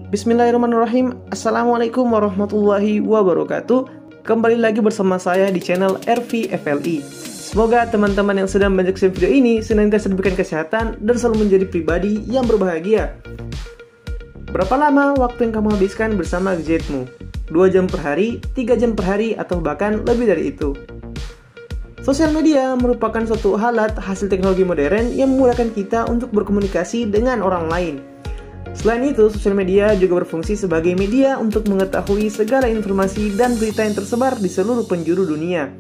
Bismillahirrahmanirrahim. Assalamualaikum warahmatullahi wabarakatuh. Kembali lagi bersama saya di channel RVFLI. Semoga teman-teman yang sedang menyaksikan video ini senantiasa diberikan kesehatan dan selalu menjadi pribadi yang berbahagia. Berapa lama waktu yang kamu habiskan bersama gadgetmu? 2 jam per hari, 3 jam per hari, atau bahkan lebih dari itu? Sosial media merupakan suatu alat hasil teknologi modern yang memudahkan kita untuk berkomunikasi dengan orang lain. Selain itu, sosial media juga berfungsi sebagai media untuk mengetahui segala informasi dan berita yang tersebar di seluruh penjuru dunia.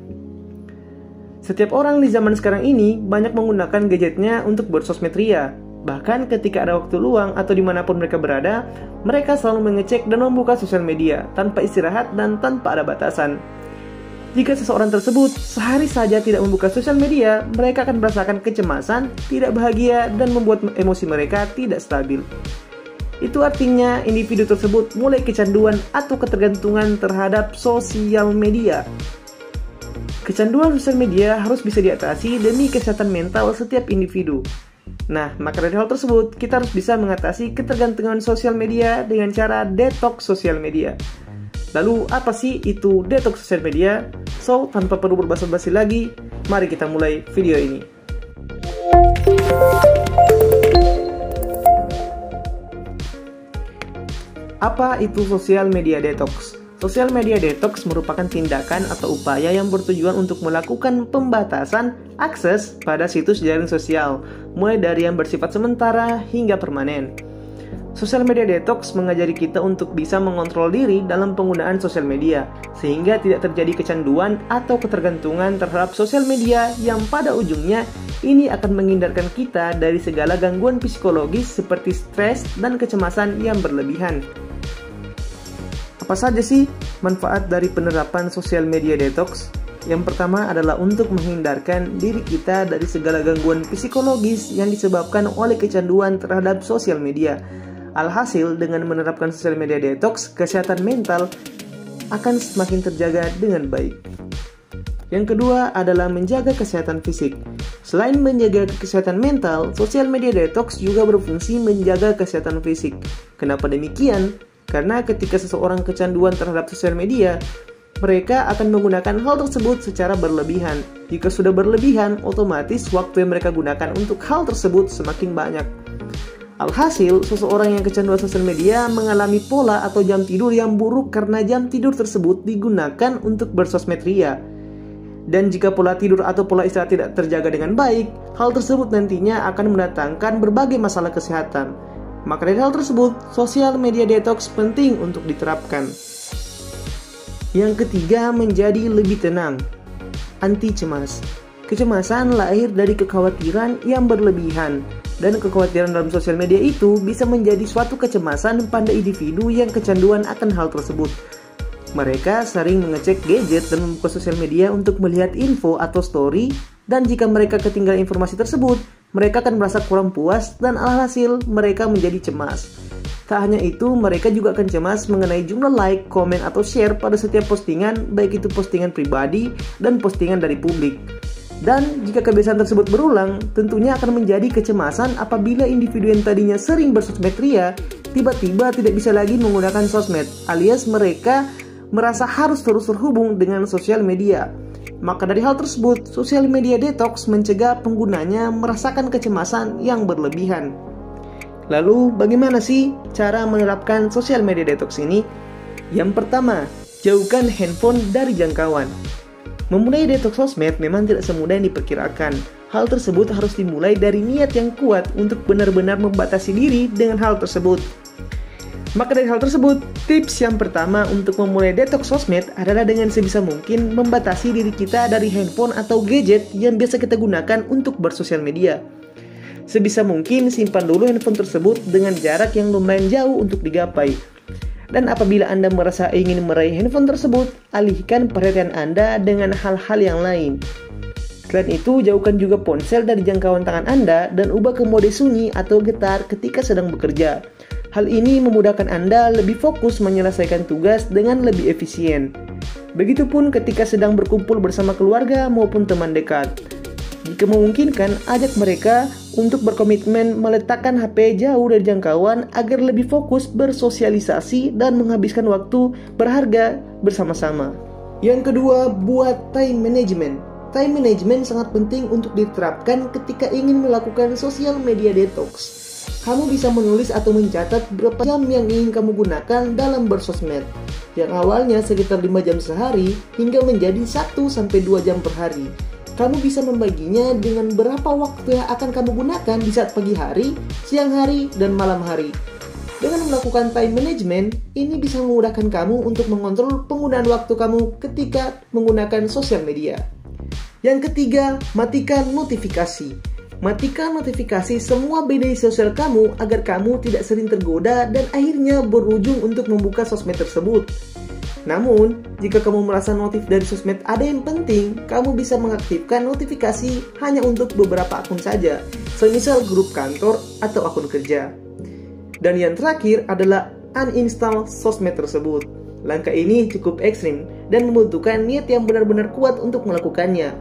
Setiap orang di zaman sekarang ini banyak menggunakan gadgetnya untuk bersosmed ria. Bahkan ketika ada waktu luang atau dimanapun mereka berada, mereka selalu mengecek dan membuka sosial media tanpa istirahat dan tanpa ada batasan. Jika seseorang tersebut sehari saja tidak membuka sosial media, mereka akan merasakan kecemasan, tidak bahagia, dan membuat emosi mereka tidak stabil. Itu artinya individu tersebut mulai kecanduan atau ketergantungan terhadap sosial media. Kecanduan sosial media harus bisa diatasi demi kesehatan mental setiap individu. Nah, maka dari hal tersebut, kita harus bisa mengatasi ketergantungan sosial media dengan cara detox sosial media. Lalu, apa sih itu detox sosial media? So, tanpa perlu berbasa-basi lagi, mari kita mulai video ini. Apa itu sosial media detox? Sosial media detox merupakan tindakan atau upaya yang bertujuan untuk melakukan pembatasan akses pada situs jaring sosial, mulai dari yang bersifat sementara hingga permanen. Sosial media detox mengajari kita untuk bisa mengontrol diri dalam penggunaan sosial media, sehingga tidak terjadi kecanduan atau ketergantungan terhadap sosial media yang pada ujungnya ini akan menghindarkan kita dari segala gangguan psikologis seperti stres dan kecemasan yang berlebihan. Apa saja sih manfaat dari penerapan sosial media detox? Yang pertama adalah untuk menghindarkan diri kita dari segala gangguan psikologis yang disebabkan oleh kecanduan terhadap sosial media. Alhasil, dengan menerapkan sosial media detox, kesehatan mental akan semakin terjaga dengan baik. Yang kedua adalah menjaga kesehatan fisik. Selain menjaga kesehatan mental, sosial media detox juga berfungsi menjaga kesehatan fisik. Kenapa demikian? Karena ketika seseorang kecanduan terhadap sosial media, mereka akan menggunakan hal tersebut secara berlebihan. Jika sudah berlebihan, otomatis waktu yang mereka gunakan untuk hal tersebut semakin banyak. Alhasil, seseorang yang kecanduan sosial media mengalami pola atau jam tidur yang buruk karena jam tidur tersebut digunakan untuk bersosmed ria. Dan jika pola tidur atau pola istirahat tidak terjaga dengan baik, hal tersebut nantinya akan mendatangkan berbagai masalah kesehatan. Maka dari hal tersebut, sosial media detox penting untuk diterapkan. Yang ketiga, menjadi lebih tenang. Anti cemas. Kecemasan lahir dari kekhawatiran yang berlebihan. Dan kekhawatiran dalam sosial media itu bisa menjadi suatu kecemasan pada individu yang kecanduan akan hal tersebut. Mereka sering mengecek gadget dan membuka sosial media untuk melihat info atau story, dan jika mereka ketinggalan informasi tersebut, mereka akan merasa kurang puas dan alhasil mereka menjadi cemas. Tak hanya itu, mereka juga akan cemas mengenai jumlah like, komen, atau share pada setiap postingan, baik itu postingan pribadi dan postingan dari publik. Dan jika kebiasaan tersebut berulang, tentunya akan menjadi kecemasan apabila individu yang tadinya sering bersosmed ria, tiba-tiba tidak bisa lagi menggunakan sosmed, alias mereka merasa harus terus terhubung dengan sosial media. Maka dari hal tersebut, sosial media detox mencegah penggunanya merasakan kecemasan yang berlebihan. Lalu, bagaimana sih cara menerapkan sosial media detox ini? Yang pertama, jauhkan handphone dari jangkauan. Memulai detox sosmed memang tidak semudah yang diperkirakan. Hal tersebut harus dimulai dari niat yang kuat untuk benar-benar membatasi diri dengan hal tersebut. Maka dari hal tersebut, tips yang pertama untuk memulai detox sosmed adalah dengan sebisa mungkin membatasi diri kita dari handphone atau gadget yang biasa kita gunakan untuk bersosial media. Sebisa mungkin simpan dulu handphone tersebut dengan jarak yang lumayan jauh untuk digapai. Dan apabila Anda merasa ingin meraih handphone tersebut, alihkan perhatian Anda dengan hal-hal yang lain. Selain itu, jauhkan juga ponsel dari jangkauan tangan Anda dan ubah ke mode sunyi atau getar ketika sedang bekerja. Hal ini memudahkan Anda lebih fokus menyelesaikan tugas dengan lebih efisien. Begitupun ketika sedang berkumpul bersama keluarga maupun teman dekat. Jika memungkinkan, ajak mereka untuk berkomitmen meletakkan HP jauh dari jangkauan agar lebih fokus bersosialisasi dan menghabiskan waktu berharga bersama-sama. Yang kedua, buat time management. Time management sangat penting untuk diterapkan ketika ingin melakukan social media detox. Kamu bisa menulis atau mencatat berapa jam yang ingin kamu gunakan dalam bersosmed. Yang awalnya sekitar 5 jam sehari hingga menjadi 1-2 jam per hari. Kamu bisa membaginya dengan berapa waktu yang akan kamu gunakan di saat pagi hari, siang hari, dan malam hari. Dengan melakukan time management, ini bisa memudahkan kamu untuk mengontrol penggunaan waktu kamu ketika menggunakan sosial media. Yang ketiga, matikan notifikasi. Matikan notifikasi semua media sosial kamu agar kamu tidak sering tergoda dan akhirnya berujung untuk membuka sosmed tersebut. Namun, jika kamu merasa notif dari sosmed ada yang penting, kamu bisa mengaktifkan notifikasi hanya untuk beberapa akun saja, semisal grup kantor atau akun kerja. Dan yang terakhir adalah uninstall sosmed tersebut. Langkah ini cukup ekstrim dan membutuhkan niat yang benar-benar kuat untuk melakukannya.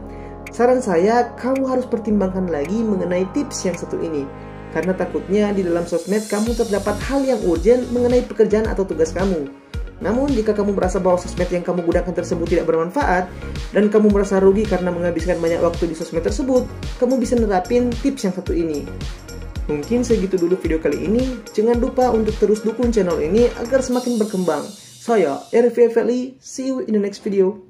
Saran saya, kamu harus pertimbangkan lagi mengenai tips yang satu ini. Karena takutnya di dalam sosmed kamu terdapat hal yang urgent mengenai pekerjaan atau tugas kamu. Namun, jika kamu merasa bahwa sosmed yang kamu gunakan tersebut tidak bermanfaat, dan kamu merasa rugi karena menghabiskan banyak waktu di sosmed tersebut, kamu bisa nerapin tips yang satu ini. Mungkin segitu dulu video kali ini. Jangan lupa untuk terus dukung channel ini agar semakin berkembang. Saya, RVFLI, see you in the next video.